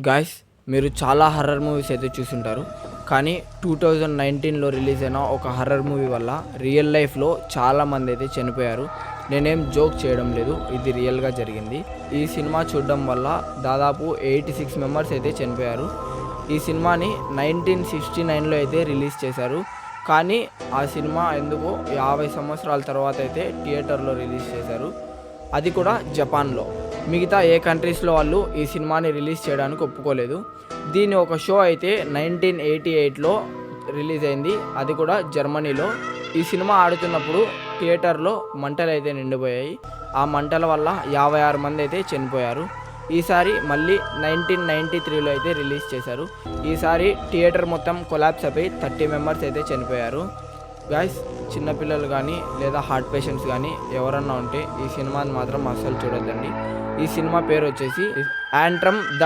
Guys, మీరు చాలా horror movies అయితే చూసుంటారు. కానీ 2019లో రిలీజ్ అయిన ఒక హర్రర్ మూవీ వల్ల రియల్ లైఫ్లో చాలామంది అయితే చనిపోయారు. నేనేం జోక్ చేయడం లేదు, ఇది రియల్గా జరిగింది. ఈ సినిమా చూడడం వల్ల దాదాపు 86 మెంబర్స్ అయితే చనిపోయారు. ఈ సినిమాని 1969లో అయితే రిలీజ్ చేశారు. కానీ ఆ సినిమా ఎందుకో 50 సంవత్సరాల తర్వాత అయితే థియేటర్లో రిలీజ్ చేశారు, అది కూడా జపాన్లో. మిగతా ఏ కంట్రీస్లో వాళ్ళు ఈ సినిమాని రిలీజ్ చేయడానికి ఒప్పుకోలేదు. దీని ఒక షో అయితే 1988లో రిలీజ్ అయింది, అది కూడా జర్మనీలో. ఈ సినిమా ఆడుతున్నప్పుడు థియేటర్లో మంటలు అయితే నిండిపోయాయి. ఆ మంటల వల్ల 56 మంది అయితే చనిపోయారు. ఈసారి మళ్ళీ 1993లో అయితే రిలీజ్ చేశారు. ఈసారి థియేటర్ మొత్తం కొలాప్స్ అయిపోయి 30 మెంబర్స్ అయితే చనిపోయారు. గాయ్స్, చిన్నపిల్లలు కానీ లేదా హార్ట్ పేషెంట్స్ కానీ ఎవరన్నా ఉంటే ఈ సినిమాని మాత్రం అస్సలు చూడొద్దండి. ఈ సినిమా పేరు వచ్చేసి యాంట్రమ్ ద